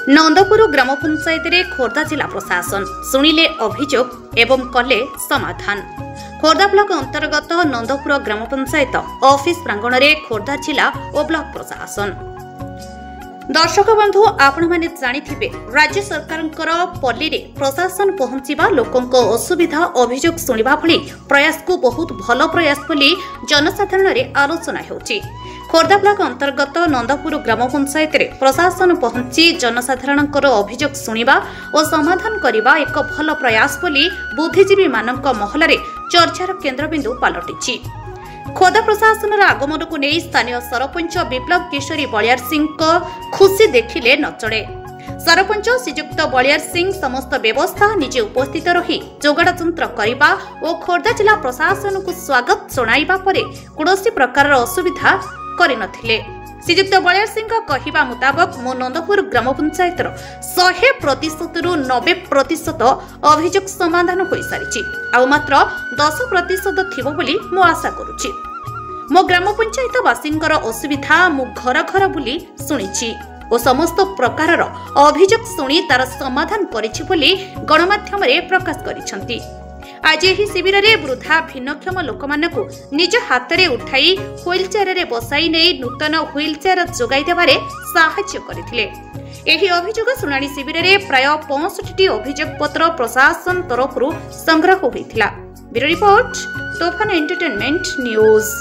नंदपुर ग्राम पंचायत रे खोर्धा जिला प्रशासन शुणिले अभियोग एवं कले समाधान। खोर्धा ब्लॉक अंतर्गत नंदपुर ग्राम पंचायत ऑफिस प्रांगण में खोर्धा जिला और ब्लॉक प्रशासन। दर्शक बंधु आपण माने जानिथिबे राज्य सरकारंकर पल्ली रे प्रशासन पहुंचीबा लोकंक असुविधा अभियोग सुनिबा भली प्रयास को बहुत भलो प्रयास बोली जनसाधारण रे आलोचना हेउची। खोर्धा ब्लॉक अंतर्गत नंदपुर ग्राम पंचायत रे प्रशासन पहुंची जनसाधारणंकर अभियोग सुनिबा और समाधान करिबा एक भलो प्रयास बोली बुद्धिजीवी मानक महल रे चर्चार केंद्रबिंदु पालटिछि। खोर्धा प्रशासन आगमन को नहीं स्थानीय सरपंच विप्लव किशोरी बलियार सिंह को खुशी देखिले न चले। सरपंच श्रीजुक्त बलियार सिंह समस्त व्यवस्था निजे उपस्थित रही जोगाड़तंत्र करने और खोर्धा जिला प्रशासन को स्वागत जणाइबा परे कौनसी प्रकार असुविधा करि नथिले। श्रीजुक्त बलियार सिंह कहवा मुताबक मो नंदपुर ग्राम पंचायत 100% रु 90% अभियोग समाधान हो सारी आ मात्र 10% थिबो बोली मो आशा करुछि। मो ग्राम पंचायत वासिंकर असुविधा मु घर घर बुली सुनिछि और समस्त प्रकार अभियोग सुनी तार समाधान करिछि बोली गणमाध्यम रे प्रकाश करिसंती। आज एही शिविर रे वृद्धा भिन्नक्षम लोक मानकु निज हाथ रे उठाई व्हील चेयर रे बसाई नै नूतन व्हील चेयर जोगाई देबारे सहायता करथिले। एही अभियोग सुनानी शिविर रे प्राय 65टी अभियोग पत्र प्रशासन तरफरु संग्रह होइथिला। Bureau report Toofan entertainment news.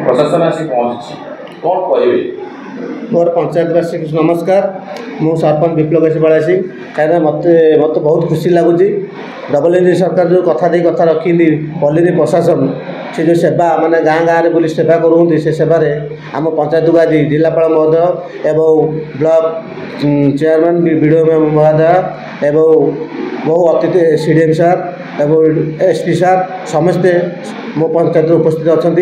प्रशासन आसी पहुंची कौन कहबे मोर पंचायतवासी नमस्कार। मु सरपंच विप्लव किशोरी बलियार सिंह। कहीं मत बहुत खुशी लगुच डबल इंजिन सरकार जो कथा दे कथा रखी पल्ली प्रशासन से जो सेवा माने गाँ गाँव बुली सेवा करूँ से सेवार आम पंचायत को आज जिलापाल महोदय एवं ब्लॉक चेयरमैन बीडीओ महोदय एवं बहु अतिथि सीडीएम सार एवं एसपी सार समस्ते मो पंचायत उपस्थित अच्छा।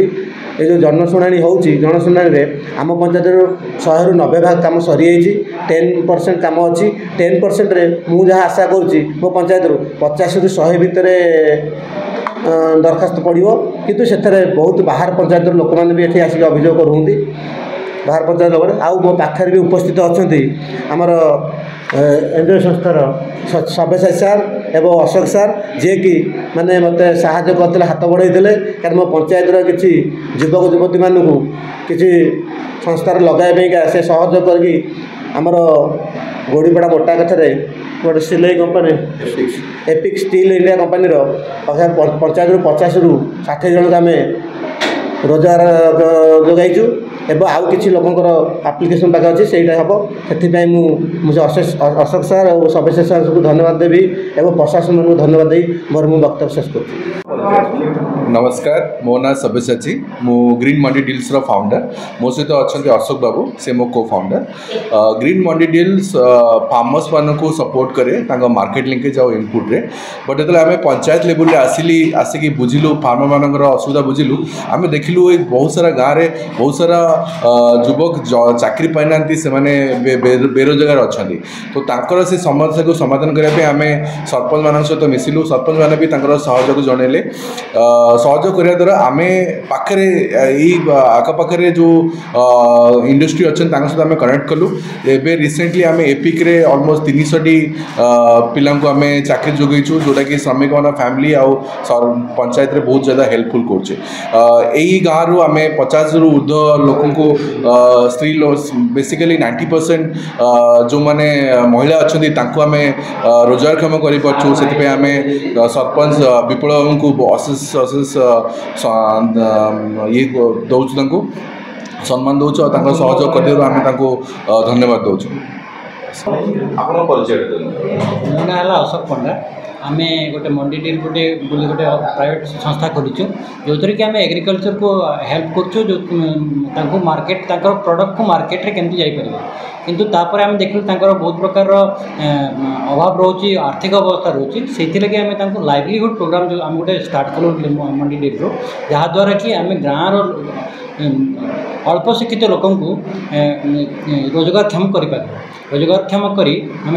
ये जो जनशुणाणी होची जनशुणाणी रे आम पंचायत 100 रु 90 भाग काम सरी 10% काम अच्छी 10% रे मु जहाँ आशा करुँची मो पंचायत 50 रु 100 भितर दरखास्त पड़ो किंतु से बहुत बाहर पंचायत लोक मैंने भी ये आसिक अभियोग करूँगी बाहर पंचायत लोक आउ मो पाखे भी उपस्थित अच्छा आमर एनजीओ संस्थार सब्यसाची सार एवं अशोक सार जे कि माने मते साहाय्य करते हाथ बढ़ाई कारण मो पंचायतर किसी युवक युवती मानू किसी संस्थार लगाइबा से सहयोग करके आमर गोड़ीपड़ा मोटा कथार गोटे सिलाई company epic steel India company panchayat 50 रु 60 जन आम रोजगार जोगाइचु एवं आउ किसी लोकंर आप्लिकेसन पाक अच्छी से हम से मुझे अशोक सार और सब्यसाची सार को धन्यवाद देवी एवं प्रशासन को धन्यवाद दे मोर मु वक्तव्य शेष कर। नमस्कार मो ना सब्यसाची मु ग्रीन मंडी डील्स रो फाउंडर मो सहित अच्छा अशोक बाबू से मो को फाउंडर। ग्रीन मंडी डील्स फार्मर्स मान को सपोर्ट करे मार्केट लिंकेज और इनपुट रे बट जो आम पंचायत लेवल आसिक बुझिलु फार्मर मान असुविधा बुझिलु आम देखिलु बहुत सारा गाँव में बहुत सारा युवक चाकरी पाइना से बेरोजगार अच्छा तो तांकर से समस्या को समाधान करने आम सरपंच मान सहित मिसिलु सरपंच मैंने भी सहयोग जनइले सहयोग करने द्वारा आम पाखे आखपाखे जो इंडस्ट्री अच्छे सहित आम कनेक्ट कलु एवं रिसेंटली आम एपिक रे ऑलमोस्ट 300टी पिला को आम चाकरी जोगेचु जोटा कि श्रमिक मान फैमिली आउ पंचायत रे बहुत ज़्यादा हेल्पफुल करुचे। गाँव रु आम 50 रु ऊर्ध्व लोक को स्त्री बेसिकली 90% जो माने महिला अच्छा आम रोजगारक्षम करूँ से आम सरपंच विप्लव को अशेष अशेष ये दौचु सम्मान दौचु और सहयोग कर आम धन्यवाद दौचु। मो ना अशोक पंडा आम गोटे मंडी डील गोटे प्राइवेट संस्था करूँ जो थी कि आम एग्रीकल्चर को हेल्प करूँ जो मार्केट प्रोडक्ट को मार्केट रे केमती जापर किंतु तापर आम देखल बहुत प्रकार अभाव रोचे आर्थिक अवस्था रोचे से लगे आम लाइवलीहुड प्रोग्राम जो आम गोटे स्टार्ट कलु मंडी डील जहाँद्वारा कि आम गाँव अल्प शिक्षित लोक रोजगारक्षम कर रोजगारक्षम करी आम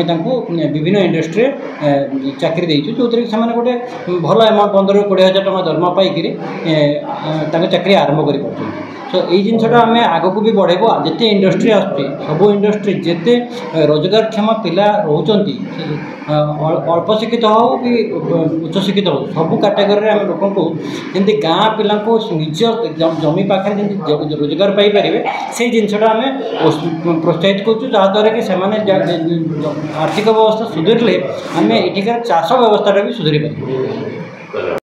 विभिन्न इंडस्ट्री चाकरी देचु जो थी से गोटे भल अमाउंट 15-20 हज़ार टका दरमा पाई चाकरी आरंभ कर सो ये जिनसा आम आग को भी बढ़ेबू जिते इंडस्ट्री आसुच्ची सब इंडस्ट्री जिते रोजगारक्षम पिला रोच अल्प शिक्षित हो कि उच्च शिक्षित हो सब कैटेगरी आम लोक जमी गाँ पिला निज जमी पाखे रोजगार पाइपर से जिनसा आम प्रोत्साहित करूँ जहाँद्वारा कि आर्थिक व्यवस्था सुधरले आम एठिकार चाष व्यवस्था भी सुधरी पार।